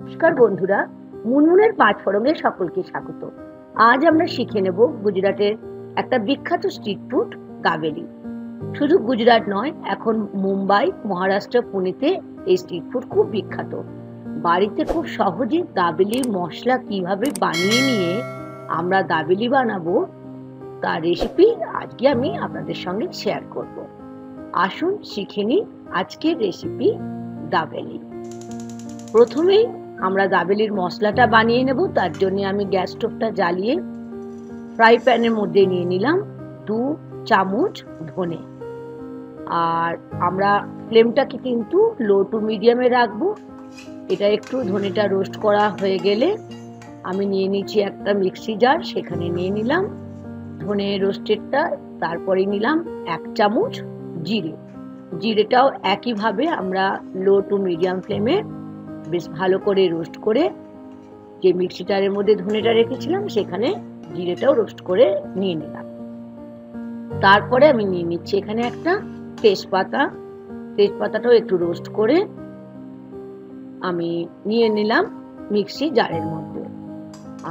নমস্কার বন্ধুরা, মুনমুনের পাঁচ ফোড়নে সকলকে স্বাগত। আজ আমরা শিখে নেব গুজরাটের একটা বিখ্যাত স্ট্রিট ফুড দাবেলি। শুধু গুজরাট নয়, এখন মুম্বাই, মহারাষ্ট্র, পুনেতে এই স্ট্রিট ফুড খুব বিখ্যাত। বাড়িতে খুব সহজে দাবেলির মশলা কিভাবে বানিয়ে নিয়ে আমরা দাবেলি বানাবো তার রেসিপি আজকে আমি আপনাদের সঙ্গে শেয়ার করব। আসুন শিখে নিই আজকের রেসিপি দাবেলি। প্রথমেই আমরা দাবেলির মশলাটা বানিয়ে নেব। তার জন্য আমি গ্যাস স্টোভটা জ্বালিয়ে ফ্রাই প্যানের মধ্যে নিয়ে নিলাম 2 চামচ ধনে। আর আমরা ফ্লেমটাকে কিন্তু লো টু মিডিয়ামে রাখবো। এটা একটু ধনেটা রোস্ট করা হয়ে গেলে আমি নিয়ে নিচ্ছি একটা মিক্সি জার, সেখানে নিয়ে নিলাম ধনে রোস্টেডটা। তারপরে নিলাম 1 চামচ জিরে। জিরেটাও একইভাবে আমরা লো টু মিডিয়াম ফ্লেমে বেশ ভালো করে রোস্ট করে, যে মিক্সি জারের মধ্যে ধনেটা রেখেছিলাম সেখানে জিরেটাও রোস্ট করে নিয়ে নিলাম। তারপরে আমি নিয়ে নিচ্ছি এখানে একটা তেজপাতা। তেজপাতাটাও একটু রোস্ট করে আমি নিয়ে নিলাম মিক্সি জারের মধ্যে।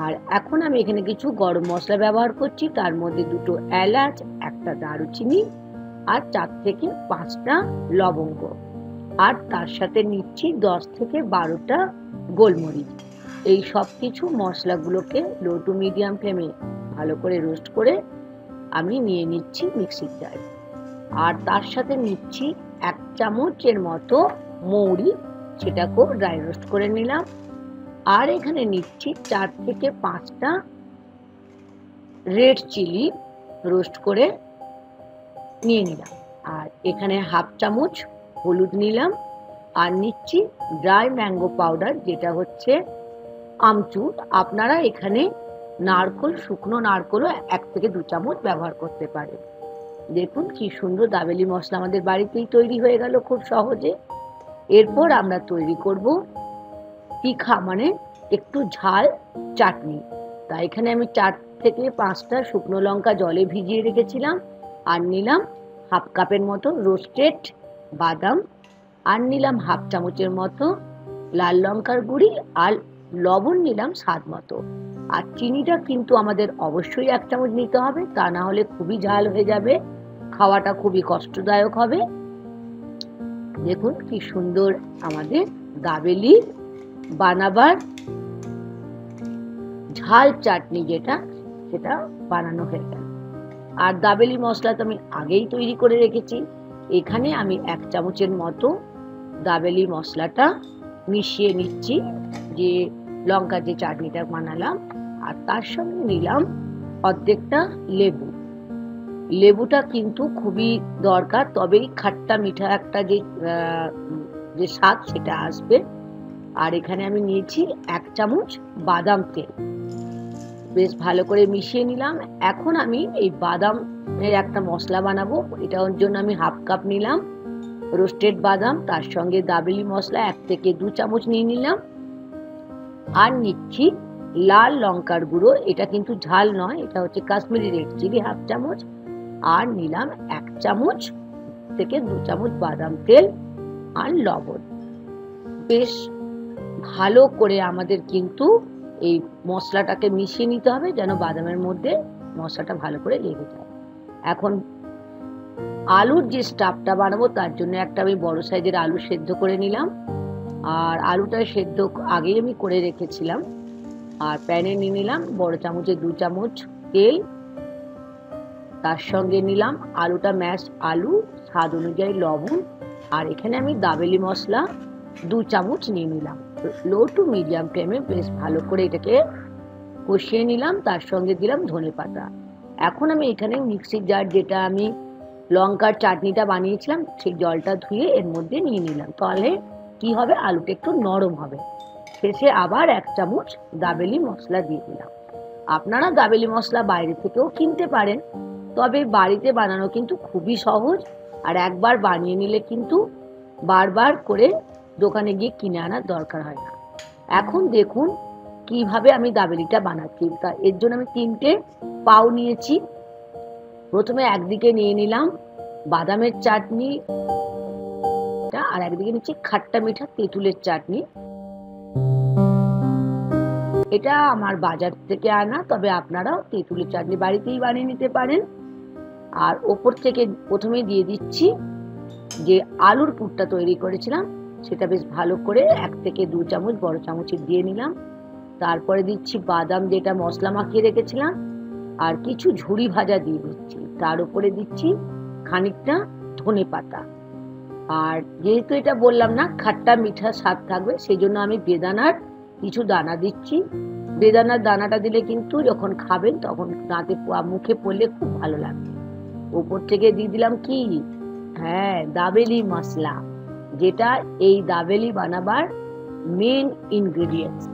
আর এখন আমি এখানে কিছু গরম মশলা ব্যবহার করছি। তার মধ্যে 2টো এলাচ, একটা দারুচিনি আর 4 থেকে 5টা লবঙ্গ। আর তার সাথে নিচ্ছি 10 থেকে 12টা গোলমরিচ। এই সব কিছু মশলাগুলোকে লো টু মিডিয়াম ফ্লেমে ভালো করে রোস্ট করে আমি নিয়ে নিচ্ছি মিক্সির জারে। আর তার সাথে নিচ্ছি 1 চামচের মতো মৌরি, সেটাকেও ড্রাই রোস্ট করে নিলাম। আর এখানে নিচ্ছি 4 থেকে 5টা রেড চিলি রোস্ট করে নিয়ে নিলাম। আর এখানে 1/2 চামচ হলুদ নিলাম। আর নিচ্ছি ড্রাই ম্যাঙ্গো পাউডার, যেটা হচ্ছে আমচুর। আপনারা এখানে নারকোল, শুকনো নারকোলও 1 থেকে 2 চামচ ব্যবহার করতে পারেন। দেখুন কি সুন্দর দাবেলি মশলা আমাদের বাড়িতেই তৈরি হয়ে গেল খুব সহজে। এরপর আমরা তৈরি করব তিখা, মানে একটু ঝাল চাটনি। তাই এখানে আমি 4 থেকে 5টা শুকনো লঙ্কা জলে ভিজিয়ে রেখেছিলাম। আর নিলাম 1/2 কাপের মতো রোস্টেড বাদাম। আর নিলাম 1/2 চামচের মতো লাল লঙ্কার গুঁড়ি। আর লবণ নিলাম স্বাদ মতো। আর চিনিটা কিন্তু আমাদের অবশ্যই 1 চামচ নিতে হবে, তা না হলে খুবই ঝাল হয়ে যাবে, খাওয়াটা খুবই কষ্টদায়ক হবে। দেখুন কি সুন্দর আমাদের দাবেলি বানাবার ঝাল চাটনি সেটা বানানো হয়ে গেল। আর দাবেলি মশলা তো আমি আগেই তৈরি করে রেখেছি। এখানে আমি 1 চামচের মতো দাবেলি মশলাটা মিশিয়ে নিচ্ছি, যে লঙ্কা যে চাটনিটা বানালাম। আর তার সঙ্গে নিলাম অর্ধেকটা লেবু। লেবুটা কিন্তু খুবই দরকার, তবেই খাট্টা মিঠা একটা যে স্বাদ সেটা আসবে। আর এখানে আমি নিয়েছি 1 চামচ বাদাম তেল, বেশ ভালো করে মিশিয়ে নিলাম। এখন আমি এই বাদামের একটা মশলা বানাবো। এটার জন্য আমি 1/2 কাপ নিলাম রোস্টেড বাদাম। তার সঙ্গে দাবেলি মশলা 1 থেকে 2 চামচ নিয়ে নিলাম। আর নিচ্ছি লাল লঙ্কার গুঁড়ো, এটা কিন্তু ঝাল নয়, এটা হচ্ছে কাশ্মীরি রেড চিলি 1/2 চামচ। আর নিলাম 1 চামচ থেকে 2 চামচ বাদাম তেল আর লবণ। বেশ ভালো করে আমাদের কিন্তু এই মশলাটাকে মিশিয়ে নিতে হবে, যেন বাদামের মধ্যে মশলাটা ভালো করে লেগে যায়। এখন আলুর যে স্টাফটা বানাবো তার জন্য একটা আমি বড় সাইজের আলু সেদ্ধ করে নিলাম। আর আলুটা সেদ্ধ আগেই আমি করে রেখেছিলাম। আর প্যানে নিয়ে নিলাম বড় চামচে 2 চামচ তেল। তার সঙ্গে নিলাম আলুটা ম্যাশ আলু, স্বাদ অনুযায়ী লবণ। আর এখানে আমি দাবেলি মশলা 2 চামচ নিয়ে নিলাম। লো টু মিডিয়াম ফ্লেমে বেশ ভালো করে এটাকে কষিয়ে নিলাম। তার সঙ্গে দিলাম ধনেপাতা। এখন আমি এখানে মিক্সির জার, যেটা আমি লঙ্কার চাটনিটা বানিয়েছিলাম, সেই জলটা ধুয়ে এর মধ্যে নিয়ে নিলাম। তাহলে কি হবে, আলুটা একটু নরম হবে। শেষে আবার 1 চামচ দাবেলি মশলা দিয়ে দিলাম। আপনারা দাবেলি মশলা বাইরে থেকেও কিনতে পারেন, তবে বাড়িতে বানানো কিন্তু খুবই সহজ। আর একবার বানিয়ে নিলে কিন্তু বারবার করে দোকানে গিয়ে কিনে আনার দরকার হয় না। এখন দেখুন কিভাবে আমি দাবেলিটা বানাচ্ছি। তা এর জন্য আমি 3টে পাউ নিয়েছি। প্রথমে একদিকে নিয়ে নিলাম বাদামের চাটনি, আর একদিকে নিচ্ছি খাট্টা মিঠা তেঁতুলের চাটনি। এটা আমার বাজার থেকে আনা, তবে আপনারাও তেঁতুলের চাটনি বাড়িতেই বানিয়ে নিতে পারেন। আর ওপর থেকে প্রথমে দিয়ে দিচ্ছি যে আলুর পুরটা তৈরি করেছিলাম, সেটা বেশ ভালো করে 1 থেকে 2 চামচ বড় চামচে দিয়ে নিলাম। তারপরে দিচ্ছি বাদাম, যেটা মশলা মাখিয়ে রেখেছিলাম, আর কিছু ঝুরি ভাজা দিয়ে দিচ্ছি। তার উপরে দিচ্ছি খানিকটা ধনেপাতা। আর যেহেতু এটা বললাম না খাট্টা মিঠা স্বাদ থাকবে, সেই জন্য আমি বেদানার কিছু দানা দিচ্ছি। বেদানার দানাটা দিলে কিন্তু যখন খাবেন তখন দাঁতে মুখে পড়লে খুব ভালো লাগবে। উপর থেকে দিয়ে দিলাম কি, হ্যাঁ, দাবেলি মশলা, যেটা এই দাবেলি বানাবার মেন ইনগ্রেডিয়েন্টস।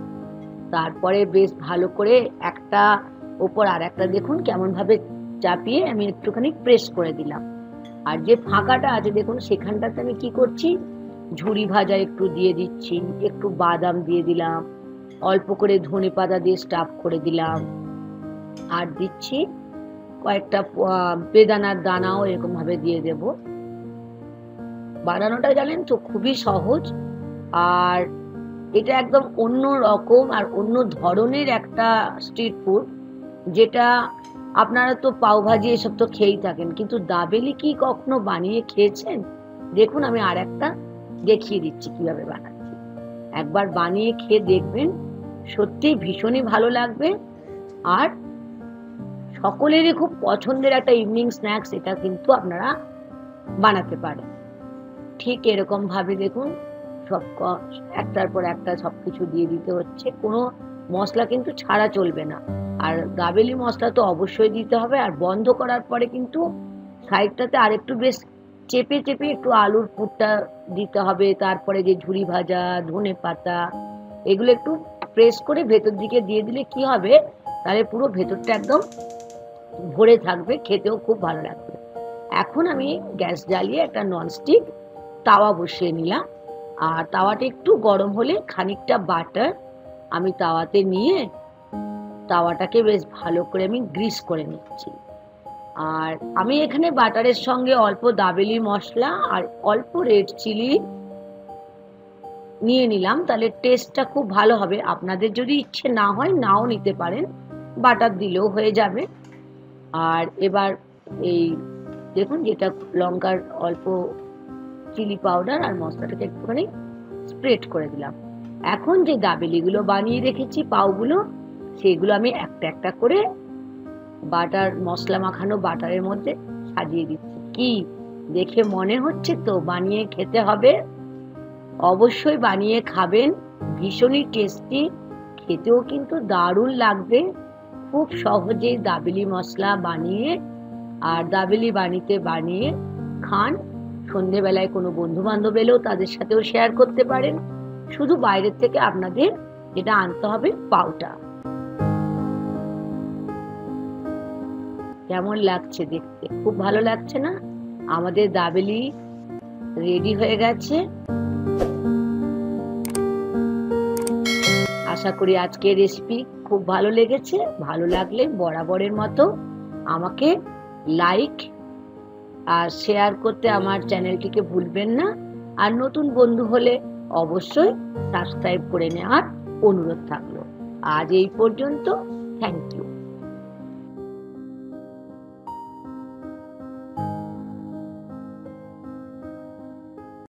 তারপরে বেশ ভালো করে একটা ওপর আর একটা দেখুন কেমন ভাবে চাপিয়ে আমি একটুখানি প্রেস করে দিলাম। আর যে ফাঁকাটা আছে দেখুন, সেখানটাতে আমি কি করছি, ঝুরি ভাজা একটু দিয়ে দিচ্ছি, একটু বাদাম দিয়ে দিলাম, অল্প করে ধনেপাতা দিয়ে স্টাফ করে দিলাম, আর দিচ্ছি কয়েকটা বেদানার দানাও এরকম ভাবে দিয়ে দেব। বানানোটা জানেন তো খুবই সহজ, আর এটা একদম অন্য রকম আর অন্য ধরনের একটা স্ট্রিট ফুড, যেটা আপনারা তো পাওভাজি এসব তো খেয়েই থাকেন, কিন্তু দাবেলি কি কখনো বানিয়ে খেয়েছেন? দেখুন আমি আর একটা দেখিয়ে দিচ্ছি কিভাবে বানাচ্ছি। একবার বানিয়ে খেয়ে দেখবেন, সত্যি ভীষণই ভালো লাগবে। আর সকলেরই খুব পছন্দের একটা ইভিনিং স্ন্যাক্স এটা কিন্তু আপনারা বানাতে পারেন। ঠিক এরকম ভাবে দেখুন সব একটার পর একটা সবকিছু দিয়ে দিতে হচ্ছে, কোনো মশলা কিন্তু ছাড়া চলবে না। আর দাবেলি মশলা তো অবশ্যই দিতে হবে। আর বন্ধ করার পরে কিন্তু সাইডটাতে আরেকটু বেশ চেপে চেপে একটু আলুর পুরটা দিতে হবে। তারপরে যে ঝুরি ভাজা, ধনেপাতা, এগুলো একটু প্রেস করে ভেতর দিকে দিয়ে দিলে কি হবে, তাহলে পুরো ভেতরটা একদম ভরে থাকবে, খেতেও খুব ভালো লাগবে। এখন আমি গ্যাস জ্বালিয়ে একটা ননস্টিক তাওয়া বসিয়ে নিলাম, আর তাওয়াটা একটু গরম হলে খানিকটা বাটার আমি তাওয়াতে নিয়ে তাওয়াটাকে বেশ ভালো করে আমি গ্রিস করে নিচ্ছি। আর আমি এখানে বাটারের সঙ্গে অল্প দাবেলি মশলা আর অল্প রেড চিলি নিয়ে নিলাম, তাহলে টেস্টটা খুব ভালো হবে। আপনাদের যদি ইচ্ছে না হয় নাও নিতে পারেন, বাটার দিলেও হয়ে যাবে। আর এবার এই দেখুন, যেটা লঙ্কার অল্প চিলি পাউডার আর মশলাটাকে একটুখানি স্প্রেড করে দিলাম। এখন যে দাবেলিগুলো বানিয়ে রেখেছি পাউগুলো, সেগুলো আমি একটা একটা করে বাটার মশলা মাখানো বাটারের মধ্যে সাজিয়ে দিচ্ছি। কি দেখে মনে হচ্ছে তো বানিয়ে খেতে হবে? অবশ্যই বানিয়ে খাবেন, ভীষণই টেস্টি, খেতেও কিন্তু দারুণ লাগবে। খুব সহজেই দাবেলি মশলা বানিয়ে আর দাবেলি বানিয়ে খান। সন্ধেবেলায় কোনো বন্ধু বান্ধব এলেও তাদের সাথেও শেয়ার করতে পারেন। শুধু বাইরের থেকে আপনাদের যেটা আনতে হবে পাউটা। কেমন লাগছে দেখতে? খুব ভালো লাগছে না? আমাদের দাবেলি রেডি হয়ে গেছে। আশা করি আজকের রেসিপি খুব ভালো লেগেছে। ভালো লাগলে বরাবরের মতো আমাকে লাইক আর শেয়ার করতে আমার চ্যানেলটিকে ভুলবেন না। আর নতুন বন্ধু হলে অবশ্যই সাবস্ক্রাইব করে নেওয়ার অনুরোধ থাকলো। আজ এই পর্যন্ত। Thank you.